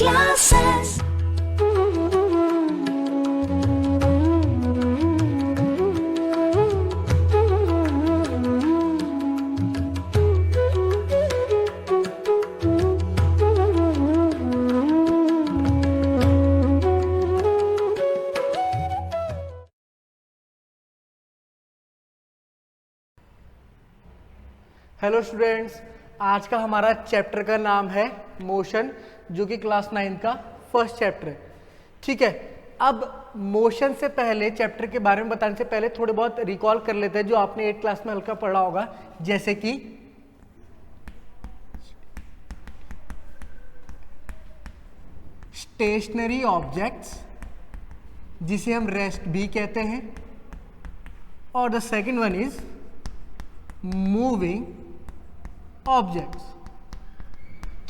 classes. Hello students, आज का हमारा चैप्टर का नाम है मोशन, जो कि क्लास 9 का फर्स्ट चैप्टर है। ठीक है, अब मोशन से पहले, चैप्टर के बारे में बताने से पहले थोड़े बहुत रिकॉल कर लेते हैं जो आपने 8 क्लास में हल्का पढ़ा होगा, जैसे कि स्टेशनरी ऑब्जेक्ट्स, जिसे हम रेस्ट भी कहते हैं, और the second one is moving objects.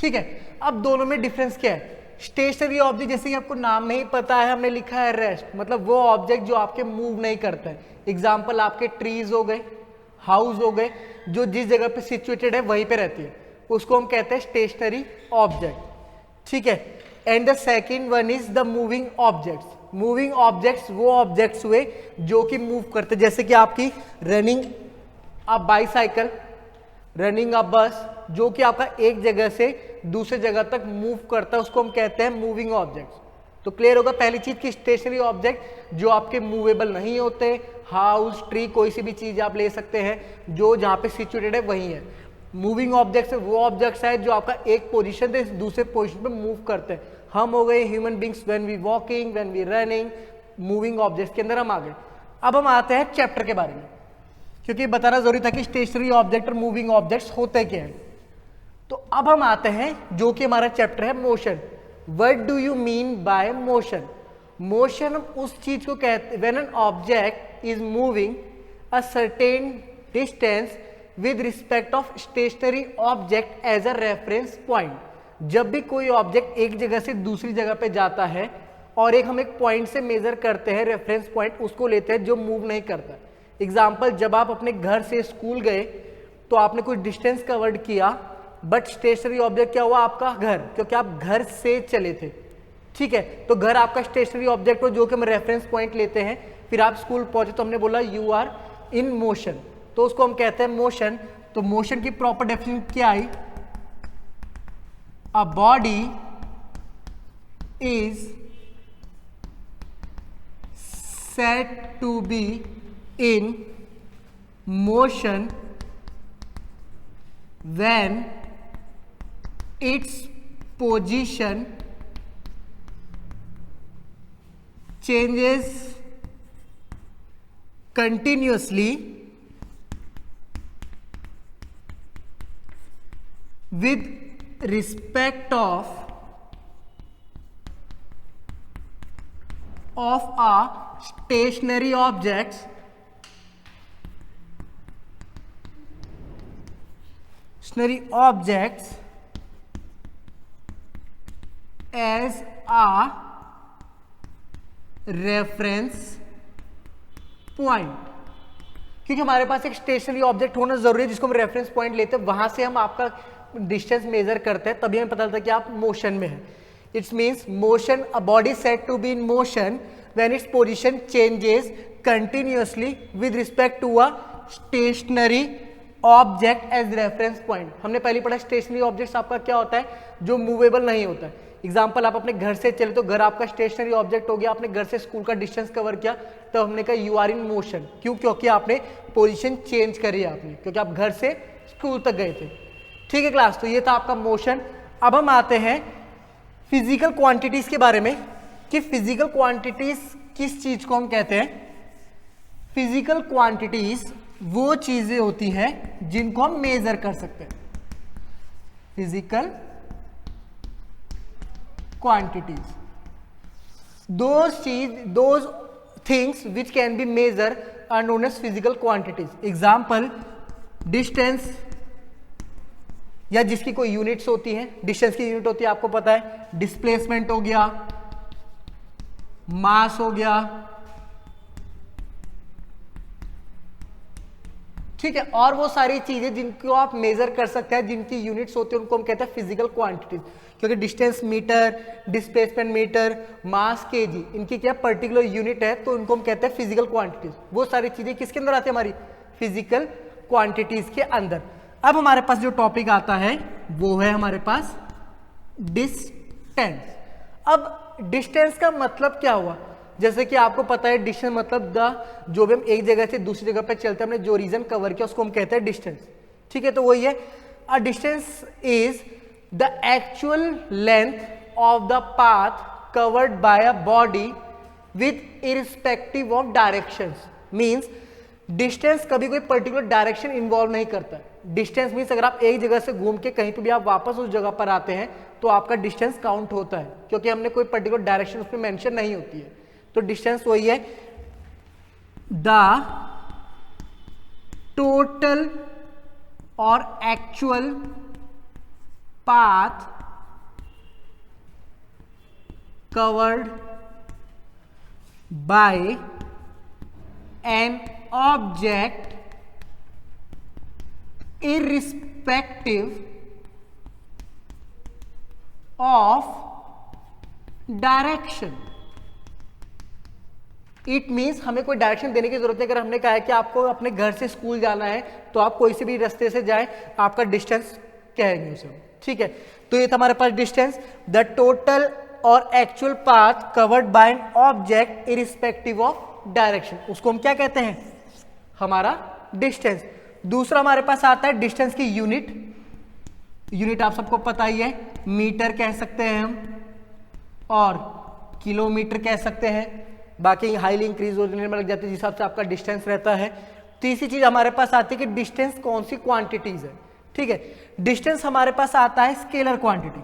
ठीक है, अब दोनों में डिफरेंस क्या है? स्टेशनरी ऑब्जेक्ट, जैसे कि आपको नाम नहीं पता है, हमने लिखा है रेस्ट, मतलब वो ऑब्जेक्ट जो आपके मूव नहीं करता है। एग्जाम्पल आपके ट्रीज हो गए, हाउस हो गए, जो जिस जगह पे सिचुएटेड है वहीं पे रहती है, उसको हम कहते हैं स्टेशनरी ऑब्जेक्ट। ठीक है, and the second one is the moving objects. Moving objects वो ऑब्जेक्ट्स हुए जो कि मूव करते, जैसे कि आपकी running a bicycle, running a bus, जो कि आपका एक जगह से दूसरे जगह तक मूव करता है, उसको हम कहते हैं मूविंग ऑब्जेक्ट्स। तो क्लियर होगा पहली चीज की स्टेशनरी ऑब्जेक्ट जो आपके मूवेबल नहीं होते, हाउस, ट्री, कोई सी भी चीज आप ले सकते हैं जो जहां पे सिचुएटेड है वही है। मूविंग ऑब्जेक्ट्स वो ऑब्जेक्ट्स है जो आपका एक पोजीशन से दूसरे पोजीशन पे मूव करते हैं। हम हो गए human beings, when we walking, when we running, moving objects के अंदर हम आ गए। अब हम आते हैं चैप्टर के बारे में, क्योंकि बताना जरूरी था कि स्टेशनरी ऑब्जेक्ट और मूविंग ऑब्जेक्ट्स होते क्या हैं। तो अब हम आते हैं जो कि हमारा चैप्टर है motion. What do you mean by motion? Motion हम उस चीज को कहते हैं when an object is moving a certain distance with respect of stationary object as a reference point. जब भी कोई ऑब्जेक्ट एक जगह से दूसरी जगह पे जाता है और हम एक पॉइंट से मेजर करते हैं, रेफरेंस पॉइंट उसको लेते हैं जो मूव नहीं करता। एग्जाम्पल, जब आप अपने घर से स्कूल गए तो आपने कुछ डिस्टेंस कवर्ड किया, बट स्टेशनरी ऑब्जेक्ट क्या हुआ? आपका घर, क्योंकि आप घर से चले थे। ठीक है, तो घर आपका स्टेशनरी ऑब्जेक्ट हो जो कि हम रेफरेंस पॉइंट लेते हैं। फिर आप स्कूल पहुंचे तो हमने बोला यू आर इन मोशन, तो उसको हम कहते हैं मोशन। तो मोशन की प्रॉपर डेफिनेशन क्या आई? A body is said to be in motion when its position changes continuously with respect of a stationary objects as a reference point। क्योंकि हमारे पास एक स्टेशनरी ऑब्जेक्ट होना जरूरी है जिसको हम रेफरेंस पॉइंट लेते हैं, वहां से हम आपका डिस्टेंस मेजर करते हैं, तभी हमें पता चलता है कि आप मोशन में हैं। Its means motion, a body said to be in motion when its position changes continuously with respect to a stationary object as reference point। हमने पहले पढ़ा स्टेशनरी ऑब्जेक्ट्स आपका क्या होता है? जो मूवेबल नहीं होता है। एग्जाम्पल, आप अपने घर से चले तो घर आपका स्टेशनरी ऑब्जेक्ट हो गया। आपने घर से स्कूल का डिस्टेंस कवर किया तो हमने कहा यू आर इन मोशन। क्यों? क्योंकि आपने पोजिशन चेंज करी है आपने, क्योंकि आप घर से स्कूल तक गए थे। ठीक है क्लास, तो ये था आपका मोशन। अब हम आते हैं फिजिकल क्वांटिटीज के बारे में कि फिजिकल क्वांटिटीज किस चीज को हम कहते हैं। फिजिकल क्वांटिटीज वो चीजें होती हैं जिनको हम मेजर कर सकते हैं। Physical quantities, those things which can be measure are known as physical quantities. Example, distance, या जिसकी कोई यूनिट्स होती हैं, डिस्टेंस की यूनिट होती है आपको पता है, डिस्प्लेसमेंट हो गया, मास हो गया। ठीक है, और वो सारी चीजें जिनको आप मेजर कर सकते हैं, जिनकी यूनिट्स होती है, उनको हम कहते हैं फिजिकल क्वांटिटीज। क्योंकि डिस्टेंस मीटर, डिस्प्लेसमेंट मीटर, मास केजी, इनकी क्या पर्टिकुलर यूनिट है, तो इनको हम कहते हैं फिजिकल क्वांटिटीज। वो सारी चीजें किसके अंदर आती है, हमारी फिजिकल क्वांटिटीज के अंदर। अब हमारे पास जो टॉपिक आता है वो है हमारे पास डिस्टेंस। अब डिस्टेंस का मतलब क्या हुआ, जैसे कि आपको पता है डिस्टेंस मतलब जो भी हम एक जगह से दूसरी जगह पे चलते हैं, हमने जो रीजन कवर किया उसको हम कहते हैं डिस्टेंस। ठीक है, तो वही है, a distance is the actual length of the path covered by a body with irrespective of directions. Means distance कभी कोई पर्टिकुलर डायरेक्शन इन्वॉल्व नहीं करता। डिस्टेंस मीन्स अगर आप एक जगह से घूम के कहीं पे भी आप वापस उस जगह पर आते हैं तो आपका डिस्टेंस काउंट होता है, क्योंकि हमने कोई पर्टिकुलर डायरेक्शन उसमें मेंशन नहीं होती है। तो डिस्टेंस वही है, द टोटल और actual path covered by an object irrespective of direction. It means हमें कोई डायरेक्शन देने की जरूरत है। अगर हमने कहा है कि आपको अपने घर से स्कूल जाना है तो आप कोई से भी रास्ते से जाएं, आपका डिस्टेंस कहेंगे उसे, ठीक है। तो ये था हमारे पास डिस्टेंस, द टोटल और actual path covered by an object irrespective of direction, उसको हम क्या कहते हैं, हमारा डिस्टेंस। दूसरा हमारे पास आता है डिस्टेंस की यूनिट। यूनिट आप सबको पता ही है, मीटर कह सकते हैं हम और किलोमीटर कह सकते हैं। बाकी हाईली इंक्रीज होने में लग जाती है जिस हिसाब से आपका डिस्टेंस रहता है। तीसरी चीज हमारे पास आती है कि डिस्टेंस कौन सी क्वांटिटीज है, ठीक है। डिस्टेंस हमारे पास आता है स्केलर क्वांटिटी।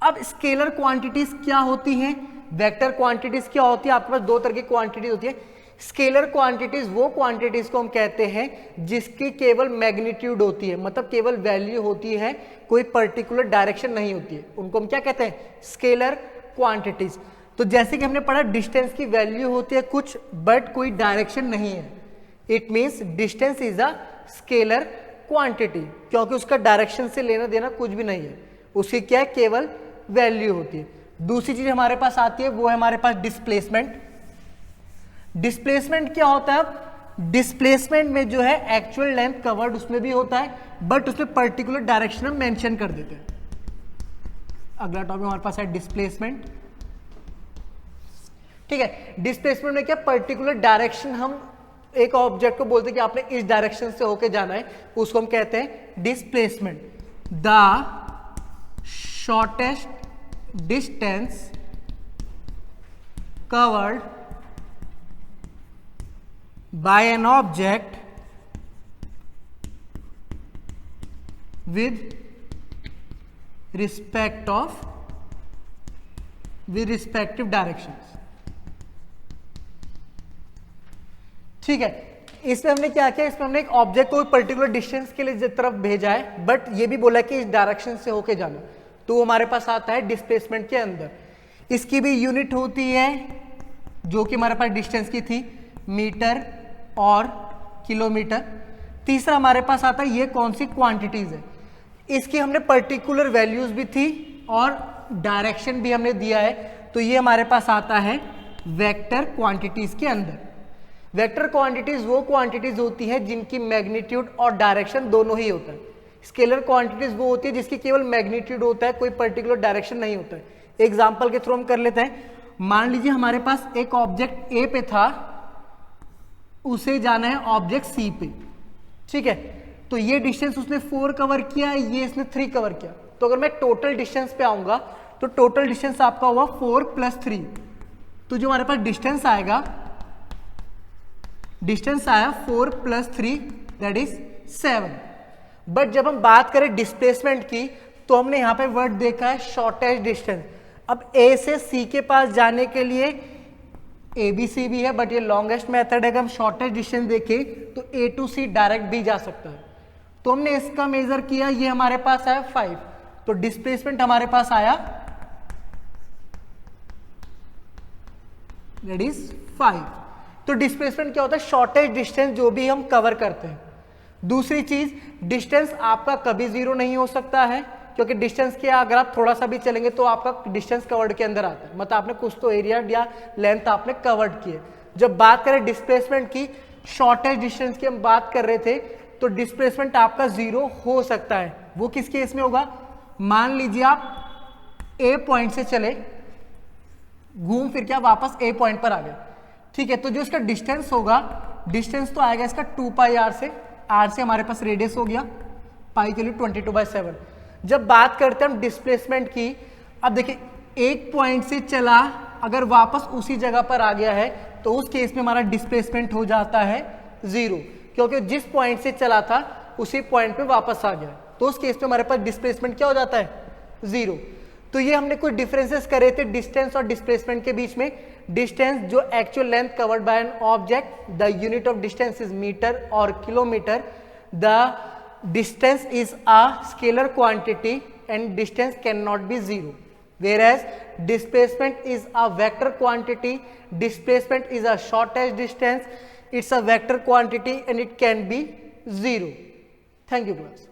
अब स्केलर क्वांटिटीज क्या होती हैं, वेक्टर क्वांटिटीज क्या होती है, आपके पास दो तरह की क्वांटिटीज होती है। स्केलर क्वांटिटीज वो क्वांटिटीज को हम कहते हैं जिसकी केवल मैग्नीट्यूड होती है, मतलब केवल वैल्यू होती है, कोई पर्टिकुलर डायरेक्शन नहीं होती है, उनको हम क्या कहते हैं, स्केलर क्वांटिटीज। तो जैसे कि हमने पढ़ा डिस्टेंस की वैल्यू होती है कुछ बट कोई डायरेक्शन नहीं है, it means distance is a scalar quantity, क्योंकि उसका डायरेक्शन से लेना देना कुछ भी नहीं है, उसकी क्या है, केवल वैल्यू होती है। दूसरी चीज हमारे पास आती है वो है हमारे पास डिस्प्लेसमेंट। डिस्प्लेसमेंट क्या होता है, डिस्प्लेसमेंट में जो है एक्चुअल लेंथ कवर्ड उसमें भी होता है, बट उसमें पर्टिकुलर डायरेक्शन हम मेंशन कर देते हैं। अगला टॉपिक हमारे पास है डिस्प्लेसमेंट, ठीक है। डिस्प्लेसमेंट में क्या पर्टिकुलर डायरेक्शन, हम एक ऑब्जेक्ट को बोलते हैं कि आपने इस डायरेक्शन से होके जाना है, उसको हम कहते हैं displacement. The shortest distance covered by an object with respective directions, ठीक है। इसमें हमने क्या किया, इसमें हमने एक ऑब्जेक्ट को पर्टिकुलर डिस्टेंस के लिए तरफ भेजा है, बट ये भी बोला कि इस डायरेक्शन से होके जाना, तो हमारे पास आता है डिस्प्लेसमेंट के अंदर। इसकी भी यूनिट होती है जो कि हमारे पास डिस्टेंस की थी, मीटर और किलोमीटर। तीसरा हमारे पास आता है ये कौन सी क्वांटिटीज है, इसकी हमने पर्टिकुलर वैल्यूज भी थी और डायरेक्शन भी हमने दिया है, तो ये हमारे पास आता है वेक्टर क्वांटिटीज के अंदर। वेक्टर क्वांटिटीज वो क्वांटिटीज होती हैं जिनकी मैग्नीट्यूड और डायरेक्शन दोनों ही होता है। स्केलर क्वांटिटीज वो होती है जिसकी केवल मैग्नीट्यूड होता है, कोई पर्टिकुलर डायरेक्शन नहीं होता है। एग्जाम्पल के थ्रू हम कर लेते हैं, मान लीजिए हमारे पास एक ऑब्जेक्ट ए पे था, उसे जाना है ऑब्जेक्ट सी पे, ठीक है। तो ये डिस्टेंस उसने 4 कवर किया, ये इसने 3 कवर किया। तो अगर मैं टोटल डिस्टेंस पे आऊंगा तो टोटल डिस्टेंस आपका हुआ 4 + 3, तो जो हमारे पास डिस्टेंस आएगा, डिस्टेंस आया 4 + 3 दैट इज 7। बट जब हम बात करें डिस्प्लेसमेंट की तो हमने यहां पे वर्ड देखा है शॉर्टेस्ट डिस्टेंस। अब ए से सी के पास जाने के लिए ए बी सी भी है, बट ये लॉन्गेस्ट मेथड है। अगर हम शॉर्टेस्ट डिस्टेंस देखें तो ए टू सी डायरेक्ट भी जा सकता है, तो हमने इसका मेजर किया, ये हमारे पास आया 5, तो डिस्प्लेसमेंट हमारे पास आया दैट इज 5। तो डिस्प्लेसमेंट क्या होता है, शॉर्टेस्ट डिस्टेंस जो भी हम कवर करते हैं। दूसरी चीज, डिस्टेंस आपका कभी जीरो नहीं हो सकता है, क्योंकि डिस्टेंस क्या, अगर आप थोड़ा सा भी चलेंगे तो आपका डिस्टेंस कवर्ड के अंदर आता है, मतलब आपने कुछ तो एरिया या लेंथ आपने कवर्ड किए। जब बात करें डिस्प्लेसमेंट की, शॉर्टेस्ट डिस्टेंस की हम बात कर रहे थे, तो डिस्प्लेसमेंट आपका जीरो हो सकता है। वो किस केस में होगा, मान लीजिए आप ए पॉइंट से चले, घूम फिर के आप वापस ए पॉइंट पर आ गए, ठीक है, तो जो इसका डिस्टेंस होगा, डिस्टेंस तो आएगा इसका 2 पाई आर से, आर से हमारे पास रेडियस हो गया पाई के लिए 22/7। जब बात करते हैं हम डिस्प्लेसमेंट की, अब देखिए एक पॉइंट से चला, अगर वापस उसी जगह पर आ गया है तो उस केस में हमारा डिस्प्लेसमेंट हो जाता है जीरो, क्योंकि जिस पॉइंट से चला था उसी पॉइंट पे वापस आ गया, तो उस केस में हमारे पास डिस्प्लेसमेंट क्या हो जाता है, जीरो। तो ये हमने कुछ डिफरेंसेस करे थे डिस्टेंस और डिस्प्लेसमेंट के बीच में। डिस्टेंस जो actual length covered by an object, the unit of distance is metre और kilometre, the distance is a scalar quantity and distance cannot be zero, whereas displacement is a vector quantity, displacement is a shortest distance, it's a vector quantity and it can be zero. Thank you class.